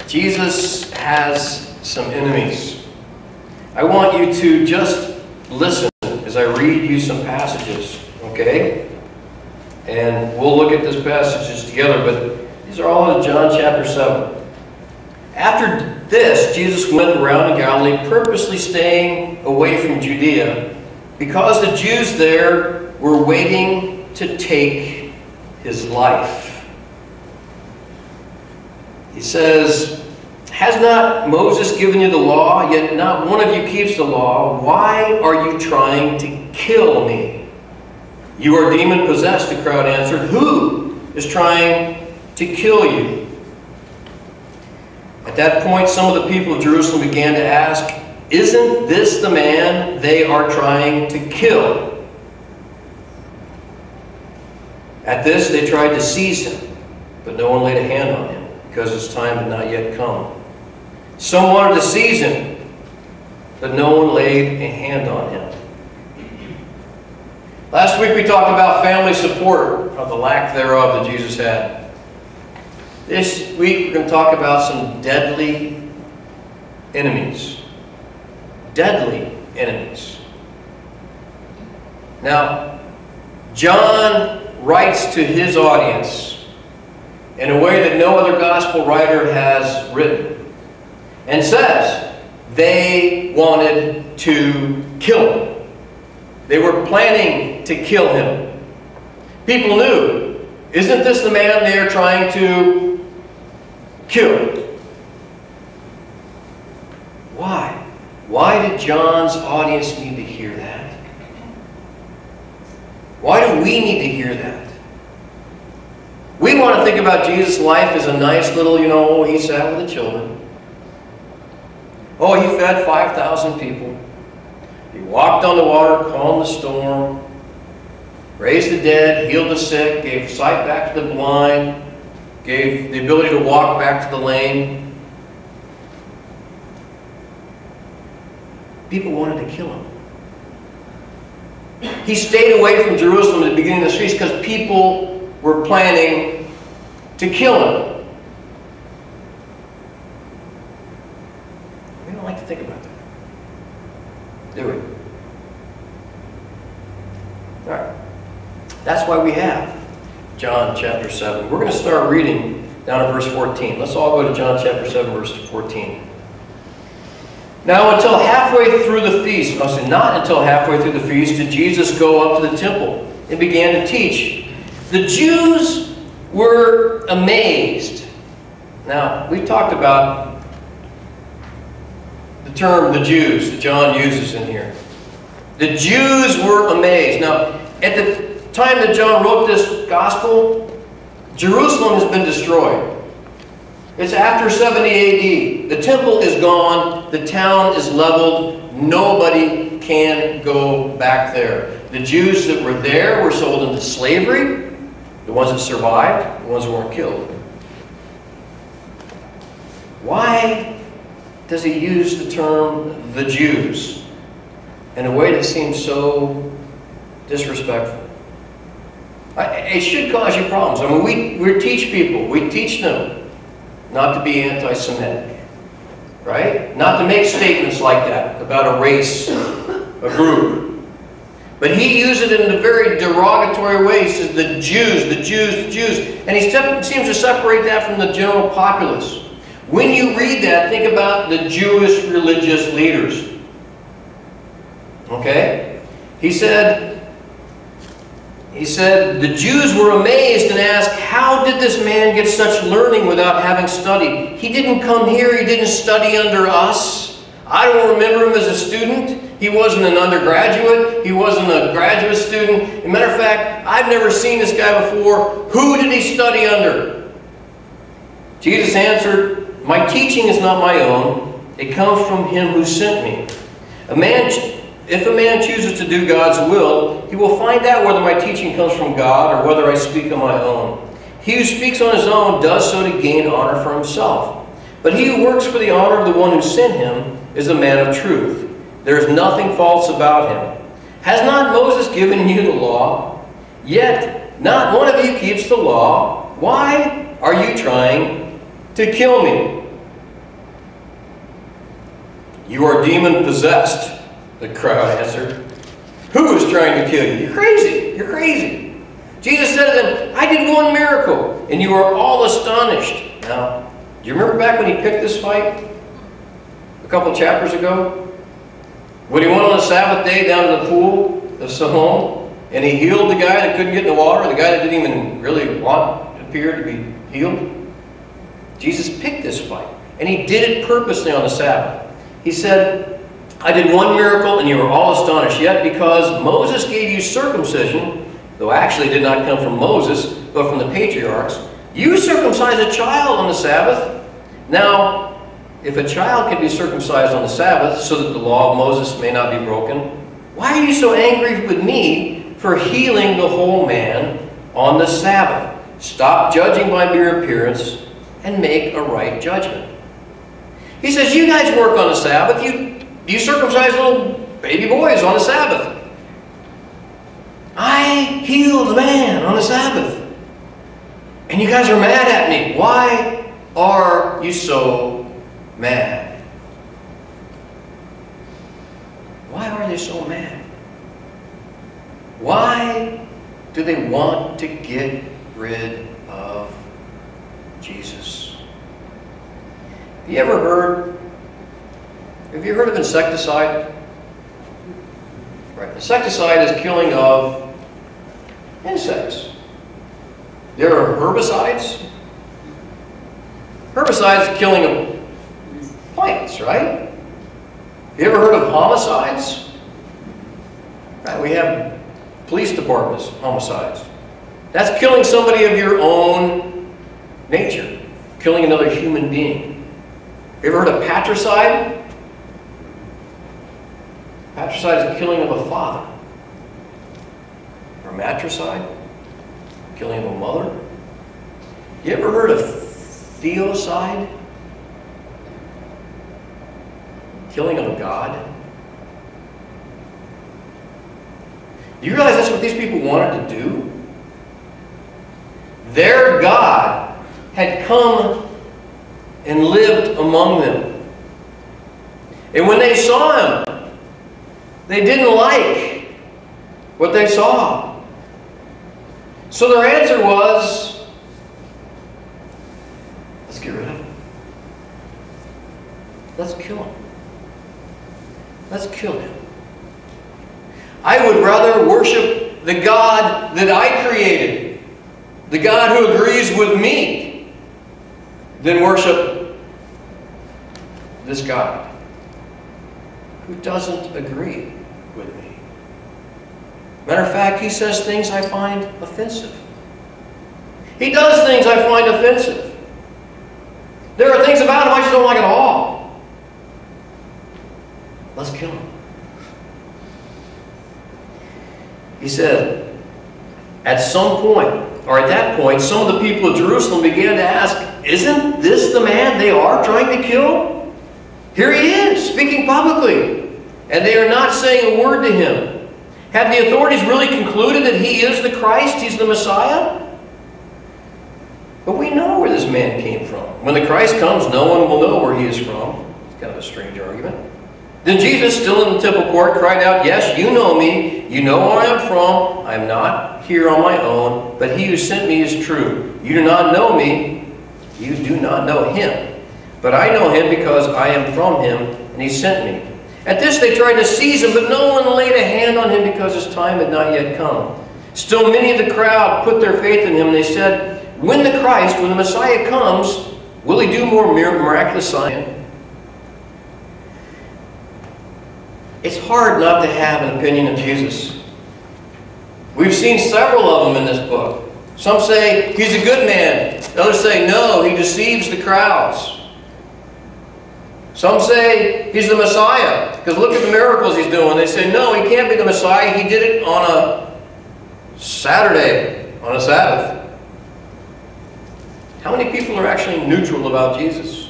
Jesus has some enemies. I want you to just listen as I read you some passages, okay? And we'll look at these passages together, but these are all in John chapter 7. After this, Jesus went around in Galilee, purposely staying away from Judea, because the Jews there were waiting to take his life. He says, "Has not Moses given you the law, yet not one of you keeps the law? Why are you trying to kill me?" "You are demon-possessed," the crowd answered. "Who is trying to kill you?" At that point, some of the people of Jerusalem began to ask, "Isn't this the man they are trying to kill?" At this, they tried to seize him, but no one laid a hand on him, because his time had not yet come. Some wanted to seize him, but no one laid a hand on him. Last week we talked about family support, or the lack thereof that Jesus had. This week we're going to talk about some deadly enemies. Deadly enemies. Now, John writes to his audience in a way that no other gospel writer has written, and says they wanted to kill him. They were planning to kill him. People knew, isn't this the man they are trying to kill? Why? Why did John's audience need to hear that? Why do we need to hear that? We want to think about Jesus' life as a nice little, he sat with the children. Oh, he fed 5,000 people. He walked on the water, calmed the storm, raised the dead, healed the sick, gave sight back to the blind, gave the ability to walk back to the lame. People wanted to kill him. He stayed away from Jerusalem at the beginning of the feast because people were planning to kill him. We don't like to think about that, do we? All right. That's why we have John chapter 7. We're going to start reading down at verse 14. Let's all go to John chapter 7, verse 14. Now, until halfway through the feast, not until halfway through the feast, did Jesus go up to the temple and began to teach. The Jews were amazed. Now, we talked about the term the Jews that John uses in here. The Jews were amazed. Now, at the time that John wrote this gospel, Jerusalem has been destroyed. It's after 70 AD. The temple is gone. The town is leveled. Nobody can go back there. The Jews that were there were sold into slavery. The ones that survived, the ones that weren't killed. Why does he use the term the Jews in a way that seems so disrespectful? It should cause you problems. I mean, we teach people, we teach them not to be anti-Semitic, right? Not to make statements like that about a race, a group. But he used it in a very derogatory way. He says the Jews, the Jews, the Jews. And he seems to separate that from the general populace. When you read that, think about the Jewish religious leaders. Okay? He said, the Jews were amazed and asked, "How did this man get such learning without having studied? He didn't come here, he didn't study under us. I don't remember him as a student. He wasn't an undergraduate, he wasn't a graduate student. As a matter of fact, I've never seen this guy before. Who did he study under?" Jesus answered, "My teaching is not my own. It comes from him who sent me. If a man chooses to do God's will, he will find out whether my teaching comes from God or whether I speak on my own. He who speaks on his own does so to gain honor for himself. But he who works for the honor of the one who sent him is a man of truth. There is nothing false about him. Has not Moses given you the law? Yet not one of you keeps the law. Why are you trying to kill me?" "You are demon-possessed," the crowd answered. "Who is trying to kill you?" "You're crazy. You're crazy." Jesus said to them, "I did one miracle, and you are all astonished." Now, do you remember back when he picked this fight a couple chapters ago? When he went on the Sabbath day down to the pool of Siloam, and he healed the guy that couldn't get in the water, the guy that didn't even really appear to be healed? Jesus picked this fight, and he did it purposely on the Sabbath. He said, "I did one miracle, and you were all astonished. Yet because Moses gave you circumcision, though actually it did not come from Moses, but from the patriarchs, you circumcise a child on the Sabbath. Now, if a child can be circumcised on the Sabbath, so that the law of Moses may not be broken, why are you so angry with me for healing the whole man on the Sabbath? Stop judging by mere appearance and make a right judgment." He says, you guys work on the Sabbath. You circumcise little baby boys on the Sabbath. I healed the man on the Sabbath. And you guys are mad at me. Why are you so mad? Why are they so mad? Why do they want to get rid of Jesus? Have you heard of insecticide? Right. Insecticide is killing of insects. There are herbicides. Herbicides is killing of plants, right? Have you ever heard of homicides? Right, we have police departments, homicides. That's killing somebody of your own nature, killing another human being. You ever heard of patricide? Patricide is the killing of a father. Or matricide, killing of a mother. You ever heard of theocide? Killing of a god. Do you realize that's what these people wanted to do? Their God had come and lived among them. And when they saw him, they didn't like what they saw. So their answer was, let's get rid of him. Let's kill him. Let's kill him. I would rather worship the God that I created, the God who agrees with me, than worship this God who doesn't agree with me. Matter of fact, he says things I find offensive. He does things I find offensive. There are things about him I just don't like at all. Let's kill him. He said, at some point, or at that point, some of the people of Jerusalem began to ask, isn't this the man they are trying to kill? Here he is, speaking publicly, and they are not saying a word to him. Have the authorities really concluded that he is the Christ, he's the Messiah? But we know where this man came from. When the Christ comes, no one will know where he is from. It's kind of a strange argument. Then Jesus, still in the temple court, cried out, yes, you know me. You know where I am from. I am not here on my own, but he who sent me is true. You do not know me. You do not know him. But I know him because I am from him, and he sent me. At this they tried to seize him, but no one laid a hand on him because his time had not yet come. Still many of the crowd put their faith in him, and they said, when the Christ, when the Messiah comes, will he do more miraculous signs? It's hard not to have an opinion of Jesus. We've seen several of them in this book. Some say he's a good man. Others say no, he deceives the crowds. Some say he's the Messiah, because look at the miracles he's doing. They say no, he can't be the Messiah. He did it on a Saturday, on a Sabbath. How many people are actually neutral about Jesus?